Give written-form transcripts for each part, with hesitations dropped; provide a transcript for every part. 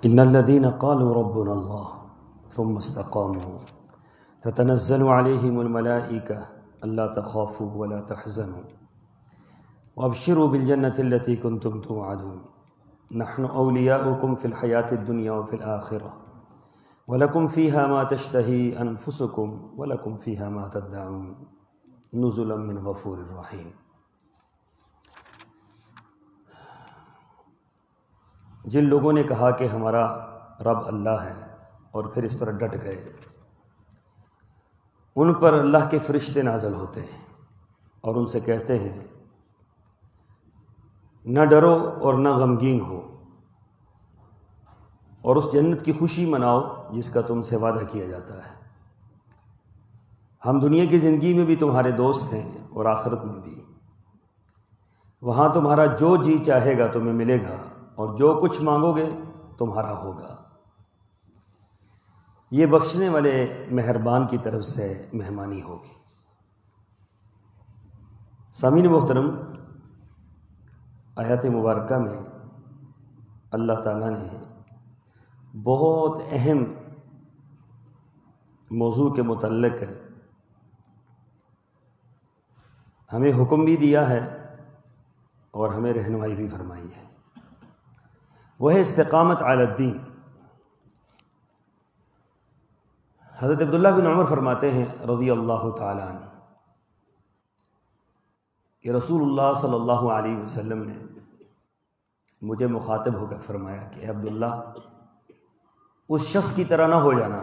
ان الذين قالوا ربنا الله ثم استقاموا تتنزل عليهم الملائكة ألا تخافوا ولا تحزنوا وابشروا بالجنة التي كنتم توعدون نحن أولياؤكم في الحياة الدنيا وفي الآخرة ولكم فيها ما تشتهي أنفسكم ولكم فيها ما تدعون نزلا من غفور رحیم۔ جن لوگوں نے کہا کہ ہمارا رب اللہ ہے اور پھر اس پر ڈٹ گئے، ان پر اللہ کے فرشتے نازل ہوتے ہیں اور ان سے کہتے ہیں نہ ڈرو اور نہ غمگین ہو، اور اس جنت کی خوشی مناؤ جس کا تم سے وعدہ کیا جاتا ہے۔ ہم دنیا کی زندگی میں بھی تمہارے دوست ہیں اور آخرت میں بھی۔ وہاں تمہارا جو جی چاہے گا تمہیں ملے گا، اور جو کچھ مانگو گے تمہارا ہوگا۔ یہ بخشنے والے مہربان کی طرف سے مہمانی ہوگی۔ سامعین محترم، آیات مبارکہ میں اللہ تعالیٰ نے بہت اہم موضوع کے متعلق ہمیں حکم بھی دیا ہے اور ہمیں رہنمائی بھی فرمائی ہے، وہ ہے استقامت علی الدین۔ حضرت عبداللہ بن عمر فرماتے ہیں رضی اللہ تعالیٰ عنہ کہ رسول اللہ صلی اللہ علیہ وسلم نے مجھے مخاطب ہو کر فرمایا کہ اے عبداللہ، اس شخص کی طرح نہ ہو جانا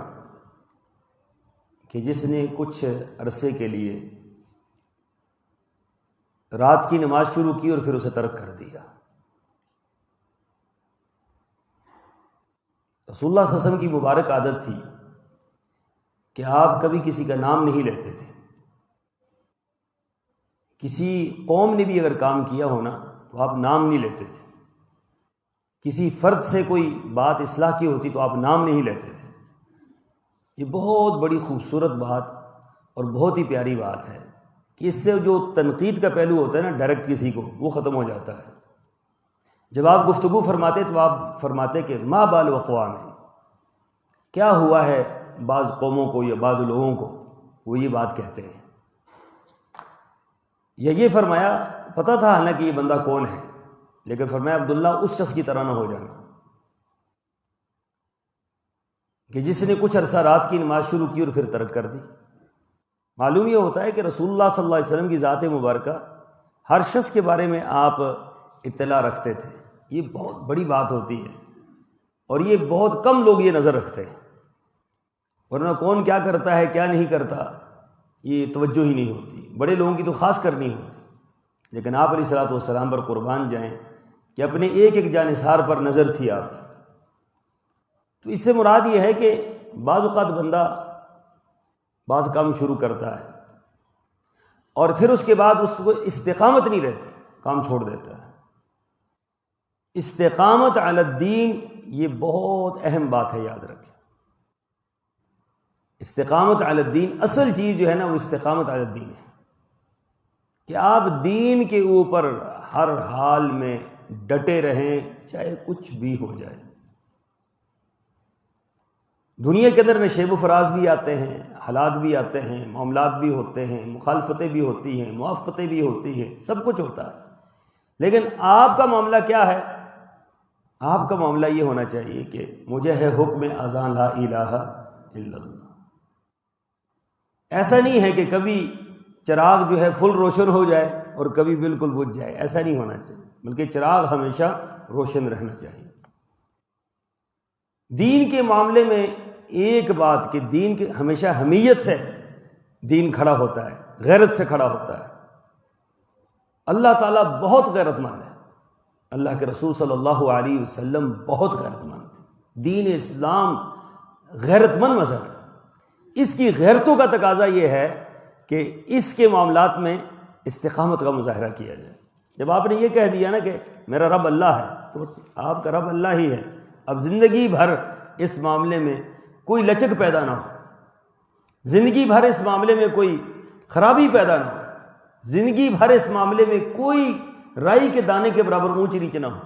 کہ جس نے کچھ عرصے کے لیے رات کی نماز شروع کی اور پھر اسے ترک کر دیا۔ رسول اللہ صلی اللہ علیہ وسلم کی مبارک عادت تھی کہ آپ کبھی کسی کا نام نہیں لیتے تھے۔ کسی قوم نے بھی اگر کام کیا ہونا تو آپ نام نہیں لیتے تھے۔ کسی فرد سے کوئی بات اصلاح کی ہوتی تو آپ نام نہیں لیتے تھے۔ یہ بہت بڑی خوبصورت بات اور بہت ہی پیاری بات ہے کہ اس سے جو تنقید کا پہلو ہوتا ہے نا ڈائریکٹ کسی کو، وہ ختم ہو جاتا ہے۔ جب آپ گفتگو فرماتے تو آپ فرماتے کہ ما بال اقوام، کیا ہوا ہے بعض قوموں کو یا بعض لوگوں کو وہ یہ بات کہتے ہیں، یا یہ فرمایا پتہ تھا حالانکہ یہ بندہ کون ہے، لیکن فرمایا عبداللہ اس شخص کی طرح نہ ہو جانا کہ جس نے کچھ عرصہ رات کی نماز شروع کی اور پھر ترک کر دی۔ معلوم یہ ہوتا ہے کہ رسول اللہ صلی اللہ علیہ وسلم کی ذات مبارکہ ہر شخص کے بارے میں آپ اطلاع رکھتے تھے۔ یہ بہت بڑی بات ہوتی ہے اور یہ بہت کم لوگ یہ نظر رکھتے ہیں، ورنہ کون کیا کرتا ہے کیا نہیں کرتا یہ توجہ ہی نہیں ہوتی، بڑے لوگوں کی تو خاص کر نہیں ہوتی۔ لیکن آپ علیہ الصلوۃ والسلام پر قربان جائیں کہ اپنے ایک ایک جانثار پر نظر تھی آپ کی۔ تو اس سے مراد یہ ہے کہ بعض اوقات بندہ بعض کام شروع کرتا ہے اور پھر اس کے بعد اس کو استقامت نہیں رہتی، کام چھوڑ دیتا ہے۔ استقامت علی الدین یہ بہت اہم بات ہے، یاد رکھیں۔ استقامت علی الدین، اصل چیز جو ہے نا وہ استقامت علی الدین ہے کہ آپ دین کے اوپر ہر حال میں ڈٹے رہیں، چاہے کچھ بھی ہو جائے۔ دنیا کے اندر نشیب و فراز بھی آتے ہیں، حالات بھی آتے ہیں، معاملات بھی ہوتے ہیں، مخالفتیں بھی ہوتی ہیں، موافقتیں بھی ہوتی ہیں، سب کچھ ہوتا ہے۔ لیکن آپ کا معاملہ کیا ہے؟ آپ کا معاملہ یہ ہونا چاہیے کہ مجھے ہے حکم اذان لا الہ الا اللہ۔ ایسا نہیں ہے کہ کبھی چراغ جو ہے فل روشن ہو جائے اور کبھی بالکل بجھ جائے، ایسا نہیں ہونا چاہیے، بلکہ چراغ ہمیشہ روشن رہنا چاہیے۔ دین کے معاملے میں ایک بات کہ دین کے ہمیشہ حمیت سے دین کھڑا ہوتا ہے، غیرت سے کھڑا ہوتا ہے۔ اللہ تعالیٰ بہت غیرت مند ہے، اللہ کے رسول صلی اللہ علیہ وسلم بہت غیرت مند تھے۔ دین اسلام غیرت مند مذہب ہے۔ اس کی غیرتوں کا تقاضا یہ ہے کہ اس کے معاملات میں استقامت کا مظاہرہ کیا جائے۔ جب آپ نے یہ کہہ دیا نا کہ میرا رب اللہ ہے تو بس آپ کا رب اللہ ہی ہے، اب زندگی بھر اس معاملے میں کوئی لچک پیدا نہ ہو، زندگی بھر اس معاملے میں کوئی خرابی پیدا نہ ہو، زندگی بھر اس معاملے میں کوئی رائی کے دانے کے برابر اونچ نیچ نہ ہو۔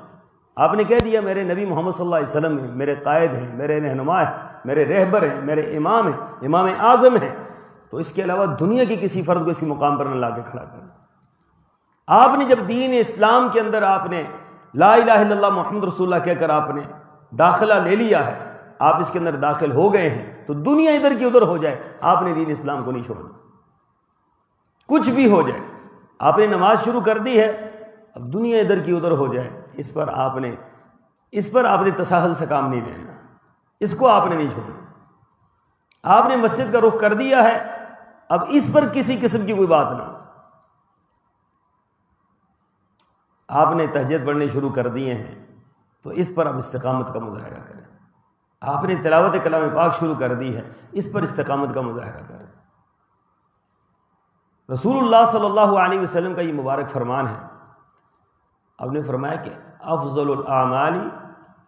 آپ نے کہہ دیا میرے نبی محمد صلی اللہ علیہ وسلم ہیں، میرے قائد ہیں، میرے رہنما ہیں، میرے رہبر ہیں، میرے امام ہیں، امام اعظم ہیں، تو اس کے علاوہ دنیا کے کسی فرد کو اس کے مقام پر نہ لا کے کھڑا کریں۔ آپ نے جب دین اسلام کے اندر آپ نے لا الہ الا اللہ محمد رسول اللہ کہہ کر آپ نے داخلہ لے لیا ہے، آپ اس کے اندر داخل ہو گئے ہیں، تو دنیا ادھر کی ادھر ہو جائے، آپ نے دین اسلام کو نہیں چھوڑنا، کچھ بھی ہو جائے۔ آپ نے نماز شروع کر دی ہے، اب دنیا ادھر کی ادھر ہو جائے، اس پر آپ نے تساہل سے کام نہیں لینا، اس کو آپ نے نہیں چھوڑنا۔ آپ نے مسجد کا رخ کر دیا ہے، اب اس پر کسی قسم کی کوئی بات نہ ہو۔ آپ نے تہجد پڑھنے شروع کر دیے ہیں، تو اس پر اب استقامت کا مظاہرہ کریں۔ آپ نے تلاوت کلام پاک شروع کر دی ہے، اس پر استقامت کا مظاہرہ کریں۔ رسول اللہ صلی اللہ علیہ وسلم کا یہ مبارک فرمان ہے، آپ نے فرمایا کہ افضل الاعمال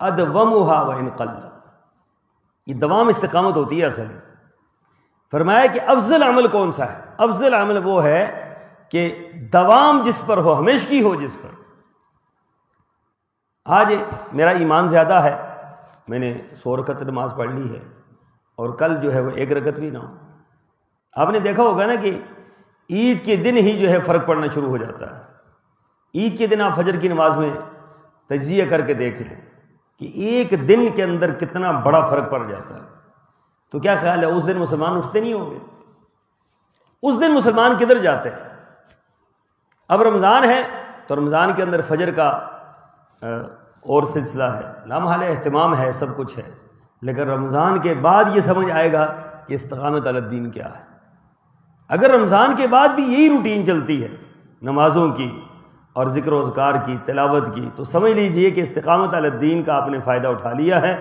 ادومها وان قل، یہ دوام استقامت ہوتی ہے اصل میں۔ فرمایا کہ افضل عمل کون سا ہے؟ افضل عمل وہ ہے کہ دوام جس پر ہو، ہمیشگی ہو جس پر۔ آج میرا ایمان زیادہ ہے، میں نے 100 رکعت نماز پڑھ لی ہے، اور کل جو ہے وہ 1 رکعت بھی نہ ہو۔ آپ نے دیکھا ہوگا نا کہ عید کے دن ہی جو ہے فرق پڑنا شروع ہو جاتا ہے۔ عید کے دن آپ فجر کی نماز میں تجزیہ کر کے دیکھ لیں کہ ایک دن کے اندر کتنا بڑا فرق پڑ جاتا ہے۔ تو کیا خیال ہے اس دن مسلمان اٹھتے نہیں ہوں گے؟ اس دن مسلمان کدھر جاتے ہیں؟ اب رمضان ہے تو رمضان کے اندر فجر کا اور سلسلہ ہے، لامحال اہتمام ہے، سب کچھ ہے، لیکن رمضان کے بعد یہ سمجھ آئے گا کہ استقامت علی الدین کیا ہے۔ اگر رمضان کے بعد بھی یہی روٹین چلتی ہے نمازوں کی اور ذکر و اذکار کی، تلاوت کی، تو سمجھ لیجئے کہ استقامت علی الدین کا آپ نے فائدہ اٹھا لیا ہے۔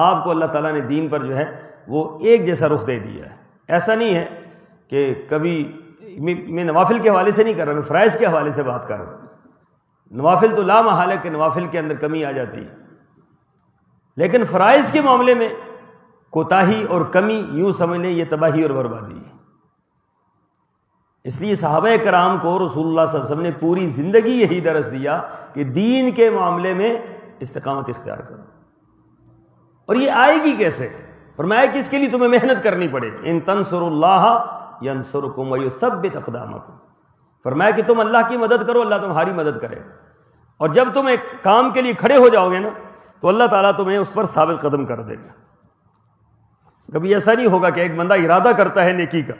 آپ کو اللہ تعالیٰ نے دین پر جو ہے وہ ایک جیسا رخ دے دیا ہے۔ ایسا نہیں ہے کہ کبھی میں نوافل کے حوالے سے نہیں کر رہا، میں فرائض کے حوالے سے بات کر رہا ہوں۔ نوافل تو لا محالہ کہ نوافل کے اندر کمی آ جاتی ہے، لیکن فرائض کے معاملے میں کوتاہی اور کمی یوں سمجھ لیں یہ تباہی اور بربادی ہے۔ اس لیے صحابہ کرام کو رسول اللہ صلی اللہ علیہ وسلم نے پوری زندگی یہی درس دیا کہ دین کے معاملے میں استقامت اختیار کرو۔ اور یہ آئے گی کیسے؟ فرمایا کہ اس کے لیے تمہیں محنت کرنی پڑے گی۔ ان تنصروا اللہ ینصرکم ویثبت اقدامکم، فرمایا کہ تم اللہ کی مدد کرو، اللہ تمہاری مدد کرے، اور جب تم ایک کام کے لیے کھڑے ہو جاؤ گے نا تو اللہ تعالیٰ تمہیں اس پر ثابت قدم کر دے گا۔ کبھی ایسا نہیں ہوگا کہ ایک بندہ ارادہ کرتا ہے نیکی کا،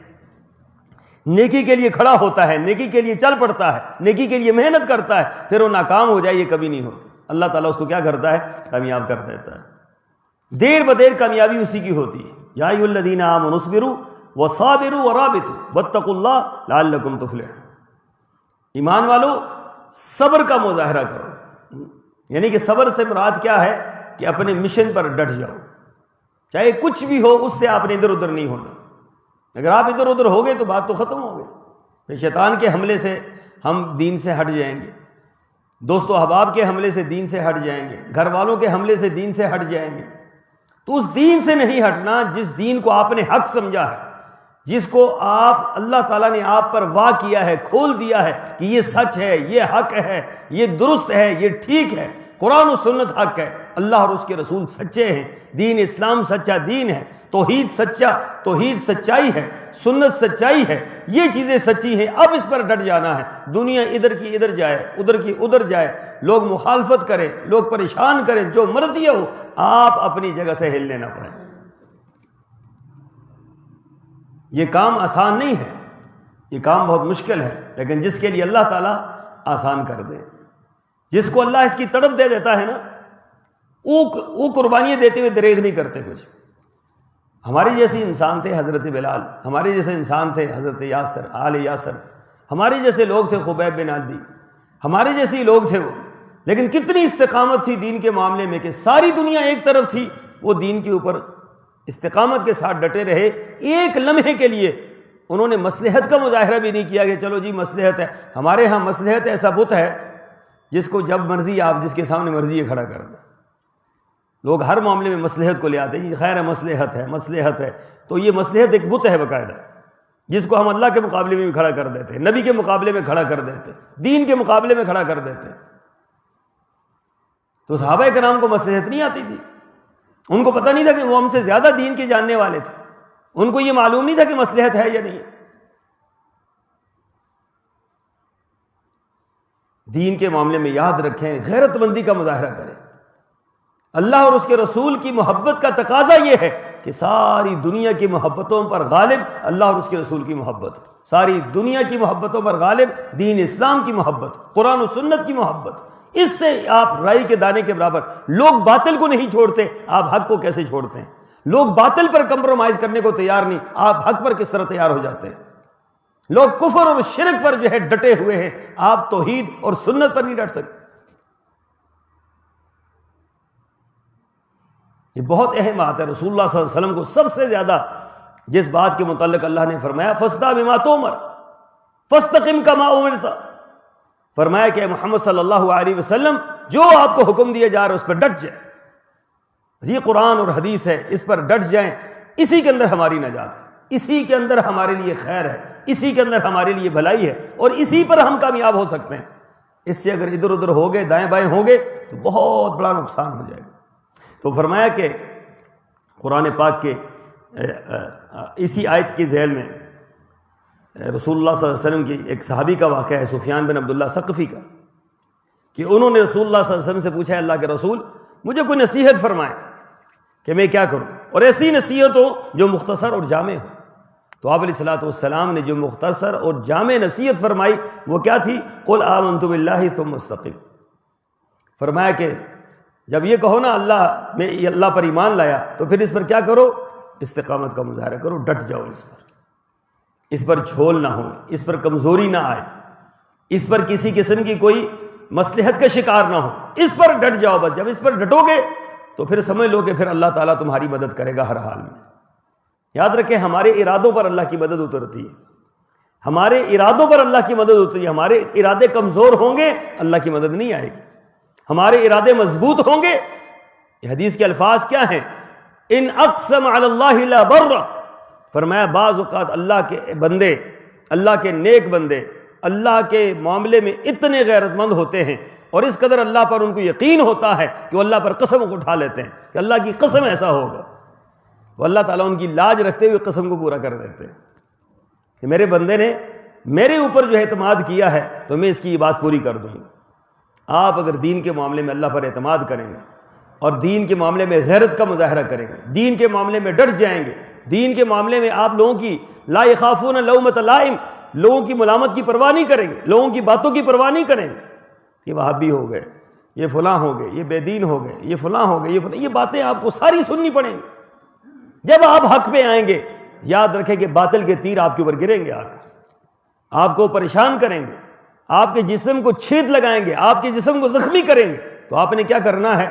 نیکی کے لیے کھڑا ہوتا ہے، نیکی کے لیے چل پڑتا ہے، نیکی کے لیے محنت کرتا ہے، پھر وہ ناکام ہو جائے، یہ کبھی نہیں ہوتا۔ اللہ تعالیٰ اس کو کیا کرتا ہے؟ کامیاب کر دیتا ہے۔ دیر بدیر کامیابی اسی کی ہوتی ہے۔ یا ایھا الذین آمنوا اصبروا وصابروا ورابطوا واتقوا اللہ لعلکم تفلحون، ایمان والو صبر کا مظاہرہ کرو، یعنی کہ صبر سے مراد کیا ہے کہ اپنے مشن پر ڈٹ جاؤ، چاہے کچھ بھی ہو اس سے آپ نے ادھر ادھر نہیں ہونا۔ اگر آپ ادھر ادھر ہو گئے تو بات تو ختم ہو گئی۔ شیطان کے حملے سے ہم دین سے ہٹ جائیں گے، دوست و احباب کے حملے سے دین سے ہٹ جائیں گے، گھر والوں کے حملے سے دین سے ہٹ جائیں گے۔ تو اس دین سے نہیں ہٹنا جس دین کو آپ نے حق سمجھا ہے، جس کو آپ اللہ تعالیٰ نے آپ پر واہ کیا ہے، کھول دیا ہے کہ یہ سچ ہے، یہ حق ہے، یہ درست ہے، یہ ٹھیک ہے، قرآن و سنت حق ہے، اللہ اور اس کے رسول سچے ہیں، دین اسلام سچا دین ہے، توحید سچائی ہے، سنت سچائی ہے، یہ چیزیں سچی ہیں۔ اب اس پر ڈٹ جانا ہے۔ دنیا ادھر کی ادھر جائے، ادھر کی ادھر جائے، لوگ مخالفت کریں، لوگ پریشان کریں، جو مرضی ہو، آپ اپنی جگہ سے ہلنے نہ پڑیں۔ یہ کام آسان نہیں ہے، یہ کام بہت مشکل ہے، لیکن جس کے لیے اللہ تعالیٰ آسان کر دے، جس کو اللہ اس کی تڑپ دے دیتا ہے نا، وہ قربانیاں دیتے ہوئے دریغ نہیں کرتے کچھ۔ ہمارے جیسے انسان تھے حضرت بلال، ہمارے جیسے انسان تھے حضرت یاسر، آل یاسر، ہمارے جیسے لوگ تھے خبیب بن عدی، ہمارے جیسے ہی لوگ تھے وہ، لیکن کتنی استقامت تھی دین کے معاملے میں کہ ساری دنیا ایک طرف تھی، وہ دین کے اوپر استقامت کے ساتھ ڈٹے رہے۔ ایک لمحے کے لیے انہوں نے مصلحت کا مظاہرہ بھی نہیں کیا کہ چلو جی مصلحت ہے۔ ہمارے ہاں مصلحت ایسا بت ہے جس کو جب مرضی آپ جس کے سامنے مرضی کھڑا کر دیں۔ لوگ ہر معاملے میں مصلحت کو لے آتے ہیں، خیر ہے مصلحت ہے، تو یہ مصلحت ایک بت ہے باقاعدہ، جس کو ہم اللہ کے مقابلے میں بھی کھڑا کر دیتے ہیں، نبی کے مقابلے میں کھڑا کر دیتے ہیں، دین کے مقابلے میں کھڑا کر دیتے ہیں۔ تو صحابہ کرام کو مصلحت نہیں آتی تھی، ان کو پتہ نہیں تھا کہ وہ ہم سے زیادہ دین کے جاننے والے تھے، ان کو یہ معلوم نہیں تھا کہ مصلحت ہے یا نہیں۔ دین کے معاملے میں یاد رکھیں، غیرت مندی کا مظاہرہ کریں۔ اللہ اور اس کے رسول کی محبت کا تقاضا یہ ہے کہ ساری دنیا کی محبتوں پر غالب اللہ اور اس کے رسول کی محبت، ساری دنیا کی محبتوں پر غالب دین اسلام کی محبت، قرآن و سنت کی محبت۔ اس سے آپ رائی کے دانے کے برابر۔ لوگ باطل کو نہیں چھوڑتے، آپ حق کو کیسے چھوڑتے ہیں؟ لوگ باطل پر کمپرومائز کرنے کو تیار نہیں، آپ حق پر کس طرح تیار ہو جاتے ہیں؟ لوگ کفر اور شرک پر جو ہے ڈٹے ہوئے ہیں، آپ توحید اور سنت پر نہیں ڈٹ سکتے۔ یہ بہت اہم بات ہے۔ رسول اللہ صلی اللہ علیہ وسلم کو سب سے زیادہ جس بات کے متعلق اللہ نے فرمایا فَاسْتَقِمْ بِمَا تُؤْمَرُ فَاسْتَقِمْ كَمَا أُمِرْتَ، فرمایا کہ محمد صلی اللہ علیہ وسلم جو آپ کو حکم دیا جا رہا ہے اس پر ڈٹ جائیں۔ یہ قرآن اور حدیث ہے، اس پر ڈٹ جائیں۔ اسی کے اندر ہماری نجات ہے، اسی کے اندر ہمارے لیے خیر ہے، اسی کے اندر ہمارے لیے بھلائی ہے، اور اسی پر ہم کامیاب ہو سکتے ہیں۔ اس سے اگر ادھر ادھر ہو گئے، دائیں بائیں ہوں گے تو بہت بڑا نقصان ہو جائے گا۔ تو فرمایا کہ قرآن پاک کے اسی آیت کی ذیل میں رسول اللہ صلی اللہ علیہ وسلم کی ایک صحابی کا واقعہ ہے، سفیان بن عبداللہ ثقفی کا، کہ انہوں نے رسول اللہ صلی اللہ علیہ وسلم سے پوچھا ہے اللہ کے رسول مجھے کوئی نصیحت فرمائیں کہ میں کیا کروں، اور ایسی نصیحت ہو جو مختصر اور جامع ہو۔ تو آپ علیہ الصلوۃ والسلام نے جو مختصر اور جامع نصیحت فرمائی وہ کیا تھی؟ قل آمنت باللہ ثم استقم، فرمایا کہ جب یہ کہو نا میں اللہ پر ایمان لایا تو پھر اس پر کیا کرو؟ استقامت کا مظاہرہ کرو، ڈٹ جاؤ اس پر جھول نہ ہو، اس پر کمزوری نہ آئے، اس پر کسی قسم کی کوئی مصلحت کا شکار نہ ہو، اس پر ڈٹ جاؤ بس۔ جب اس پر ڈٹو گے تو پھر سمجھ لو کہ پھر اللہ تعالیٰ تمہاری مدد کرے گا ہر حال میں۔ یاد رکھیں ہمارے ارادوں پر اللہ کی مدد اترتی ہے، ہمارے ارادوں پر اللہ کی مدد اترتی ہے۔ ہمارے ارادے کمزور ہوں گے اللہ کی مدد نہیں آئے گی، ہمارے ارادے مضبوط ہوں گے۔ یہ حدیث کے الفاظ کیا ہیں؟ ان اقسم علی اللہ لا بر، فرمایا بعض اوقات اللہ کے بندے، اللہ کے نیک بندے اللہ کے معاملے میں اتنے غیرت مند ہوتے ہیں اور اس قدر اللہ پر ان کو یقین ہوتا ہے کہ وہ اللہ پر قسم کو اٹھا لیتے ہیں کہ اللہ کی قسم ایسا ہوگا، وہ اللہ تعالیٰ ان کی لاج رکھتے ہوئے قسم کو پورا کر دیتے ہیں کہ میرے بندے نے میرے اوپر جو اعتماد کیا ہے تو میں اس کی یہ بات پوری کر دوں گا۔ آپ اگر دین کے معاملے میں اللہ پر اعتماد کریں گے اور دین کے معاملے میں غیرت کا مظاہرہ کریں گے، دین کے معاملے میں ڈٹ جائیں گے، دین کے معاملے میں آپ لوگوں کی لا یخافون لومۃ لائم، لوگوں کی ملامت کی پرواہ نہیں کریں گے، لوگوں کی باتوں کی پرواہ نہیں کریں گے، یہ وہابی ہو گئے، یہ فلاں ہو گئے، یہ بے دین ہو گئے، یہ فلاں ہو گئے، یہ باتیں آپ کو ساری سننی پڑیں گی۔ جب آپ حق پہ آئیں گے یاد رکھیں کہ باطل کے تیر آپ کے اوپر گریں گے، آ کر آپ کو پریشان کریں گے، آپ کے جسم کو چھید لگائیں گے، آپ کے جسم کو زخمی کریں گے۔ تو آپ نے کیا کرنا ہے؟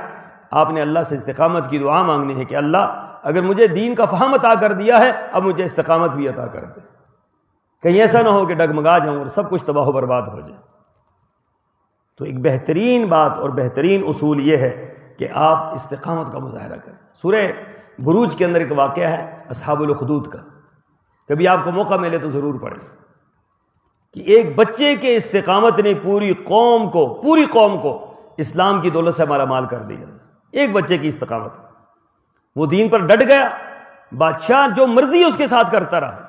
آپ نے اللہ سے استقامت کی دعا مانگنی ہے کہ اللہ اگر مجھے دین کا فہم عطا کر دیا ہے اب مجھے استقامت بھی عطا کر دے، کہیں ایسا نہ ہو کہ ڈگمگا جاؤں اور سب کچھ تباہ و برباد ہو جائے۔ تو ایک بہترین بات اور بہترین اصول یہ ہے کہ آپ استقامت کا مظاہرہ کریں۔ سورہ بروج کے اندر ایک واقعہ ہے اصحاب الاخدود کا، کبھی آپ کو موقع ملے تو ضرور پڑھیں، کہ ایک بچے کے استقامت نے پوری قوم کو اسلام کی دولت سے مالا مال کر دیا۔ ایک بچے کی استقامت، وہ دین پر ڈٹ گیا، بادشاہ جو مرضی اس کے ساتھ کرتا رہا،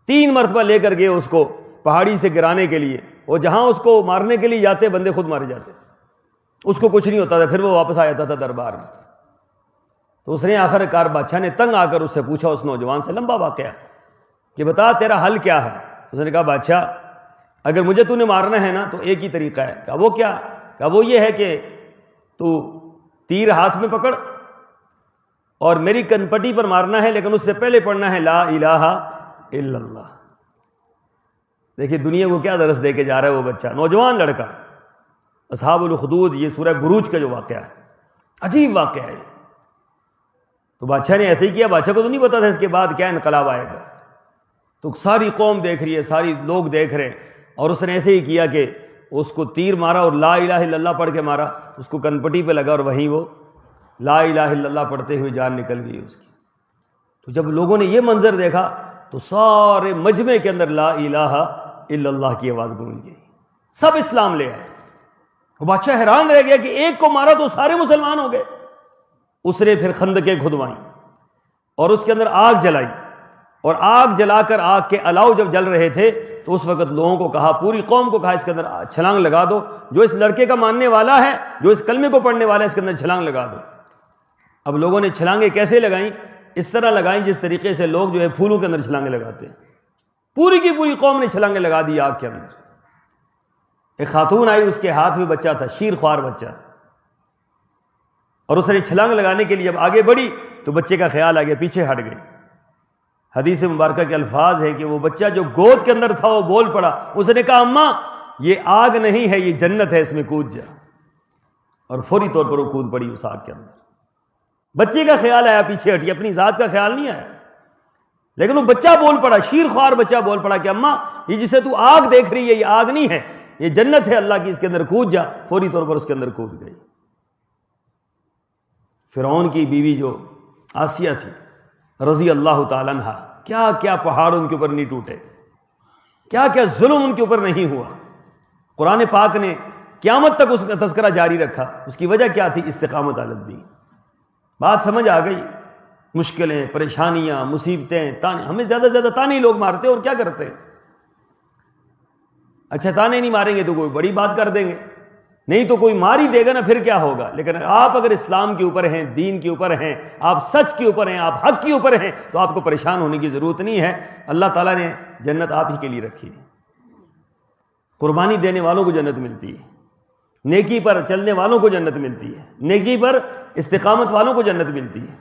3 مرتبہ لے کر گئے اس کو پہاڑی سے گرانے کے لیے، وہ جہاں اس کو مارنے کے لیے جاتے بندے خود مارے جاتے، اس کو کچھ نہیں ہوتا تھا، پھر وہ واپس آ جاتا تھا دربار میں۔ تو اس نے آخر کار بادشاہ نے تنگ آ کر اس سے پوچھا، اس نوجوان سے لمبا واقعہ کہ بتا تیرا حل کیا ہے؟ اس نے کہا بادشاہ اگر مجھے تو نے مارنا ہے نا تو ایک ہی طریقہ ہے۔ کہا وہ کیا؟ کہا وہ یہ ہے کہ تو تیر ہاتھ میں پکڑ اور میری کنپٹی پر مارنا ہے، لیکن اس سے پہلے پڑھنا ہے لا الہ الا اللہ۔ دیکھیے دنیا کو کیا درس دے کے جا رہا ہے وہ بچہ، نوجوان لڑکا، اصحاب الاخدود، یہ سورہ بروج کا جو واقعہ ہے، عجیب واقعہ ہے۔ تو بادشاہ نے ایسے ہی کیا، بادشاہ کو تو نہیں پتا تھا اس کے بعد کیا انقلاب آئے گا۔ تو ساری قوم دیکھ رہی ہے، ساری لوگ دیکھ رہے ہیں، اور اس نے ایسے ہی کیا کہ اس کو تیر مارا اور لا الہ الا اللہ پڑھ کے مارا، اس کو کنپٹی پہ لگا اور وہیں وہ لا الہ الا اللہ پڑھتے ہوئے جان نکل گئی اس کی۔ تو جب لوگوں نے یہ منظر دیکھا تو سارے مجمع کے اندر لا الہ الا اللہ کی آواز گونج گئی، سب اسلام لے آئے، وہ بادشاہ حیران رہ گیا کہ ایک کو مارا تو سارے مسلمان ہو گئے۔ اس نے پھر خندقیں کھدوائیں اور اس کے اندر آگ جلائی، اور آگ جلا کر آگ کے الاؤ جب جل رہے تھے تو اس وقت لوگوں کو کہا، پوری قوم کو کہا، اس کے اندر چھلانگ لگا دو، جو اس لڑکے کا ماننے والا ہے، جو اس کلمے کو پڑھنے والا ہے، اس کے اندر چھلانگ لگا دو۔ اب لوگوں نے چھلانگیں کیسے لگائیں؟ اس طرح لگائیں جس طریقے سے لوگ جو ہے پھولوں کے اندر چھلانگیں لگاتے ہیں۔ پوری کی پوری قوم نے چھلانگیں لگا دی آگ کے اندر۔ ایک خاتون آئی، اس کے ہاتھ میں بچہ تھا، شیر خوار بچہ، اور اس نے چھلانگ لگانے کے لیے جب آگے بڑھی تو بچے کا خیال آ گیا، پیچھے ہٹ گئی۔ حدیث مبارکہ کے الفاظ ہے کہ وہ بچہ جو گود کے اندر تھا وہ بول پڑا، اس نے کہا اماں یہ آگ نہیں ہے، یہ جنت ہے، اس میں کود جا، اور فوری طور پر وہ کود پڑی اس آگ کے اندر۔ بچے کا خیال آیا، پیچھے ہٹی، اپنی ذات کا خیال نہیں آیا، لیکن وہ بچہ بول پڑا، شیر خوار بچہ بول پڑا کہ اماں یہ جسے تو آگ دیکھ رہی ہے یہ آگ نہیں ہے، یہ جنت ہے اللہ کی، اس کے اندر کود جا۔ فوری طور پر اس کے اندر کود گئی۔ فرعون کی بیوی جو آسیہ تھی رضی اللہ تعالیٰ عنہ، کیا کیا پہاڑ ان کے اوپر نہیں ٹوٹے، کیا کیا ظلم ان کے اوپر نہیں ہوا۔ قرآن پاک نے قیامت تک اس کا تذکرہ جاری رکھا۔ اس کی وجہ کیا تھی؟ استقامت علی الدین۔ بات سمجھ آ گئی؟ مشکلیں، پریشانیاں، مصیبتیں، تانے، ہمیں زیادہ سے زیادہ تانے لوگ مارتے اور کیا کرتے ہیں؟ اچھا تانے نہیں ماریں گے تو کوئی بڑی بات کر دیں گے، نہیں تو کوئی مار ہی دے گا نا، پھر کیا ہوگا؟ لیکن آپ اگر اسلام کے اوپر ہیں، دین کے اوپر ہیں، آپ سچ کے اوپر ہیں، آپ حق کے اوپر ہیں، تو آپ کو پریشان ہونے کی ضرورت نہیں ہے۔ اللہ تعالیٰ نے جنت آپ ہی کے لیے رکھی ہے۔ قربانی دینے والوں کو جنت ملتی ہے، نیکی پر چلنے والوں کو جنت ملتی ہے، نیکی پر استقامت والوں کو جنت ملتی ہے۔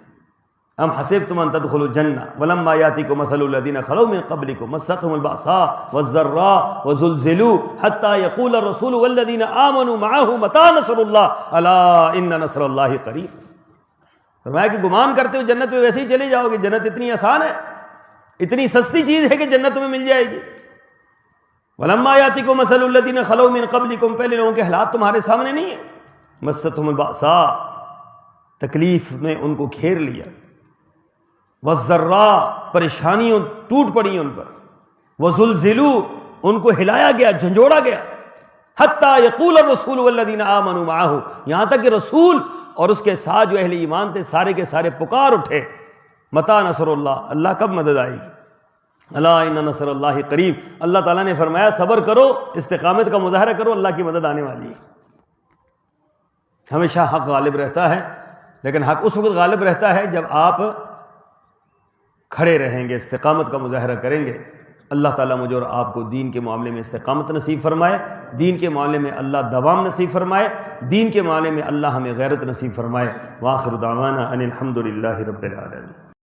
ام حسبتم ان تدخلوا الجنہ ولما یاتکم مثل الذین خلوا من قبلکم مستهم البأساء والضراء وزلزلوا حتى يقول الرسول والذین آمنوا معه متى نصر اللہ الا ان نصر اللہ قریب۔ فرمایا کہ گمان کرتے ہو جنت میں ویسے ہی چلے جاؤ گے، جنت اتنی آسان ہے، اتنی سستی چیز ہے کہ جنت تمہیں مل جائے گی۔ ولما یاتکم مثل الذین خلوا من قبلکم، پہلے لوگوں کے حالات تمہارے سامنے نہیں ہیں۔ مستهم البأساء، تکلیف نے ان کو گھیر لیا، والضراء، پریشانیوں ٹوٹ پڑی ان پر، وزلزلوا، ان کو ہلایا گیا، جھنجھوڑا گیا، حتی یقول الرسول والذین آمنوا معه، یہاں تک کہ رسول اور اس کے ساتھ جو اہل ایمان تھے سارے کے سارے پکار اٹھے، متی نصر اللہ، اللہ کب مدد آئے گی، الا ان نصر اللہ قریب۔ اللہ تعالیٰ نے فرمایا صبر کرو، استقامت کا مظاہرہ کرو، اللہ کی مدد آنے والی ہے۔ ہمیشہ حق غالب رہتا ہے، لیکن حق اس وقت غالب رہتا ہے جب آپ کھڑے رہیں گے، استقامت کا مظاہرہ کریں گے۔ اللہ تعالیٰ مجھے اور آپ کو دین کے معاملے میں استقامت نصیب فرمائے، دین کے معاملے میں اللہ دوام نصیب فرمائے، دین کے معاملے میں اللہ ہمیں غیرت نصیب فرمائے۔ وآخر دعوانا ان الحمد للہ رب العالمین۔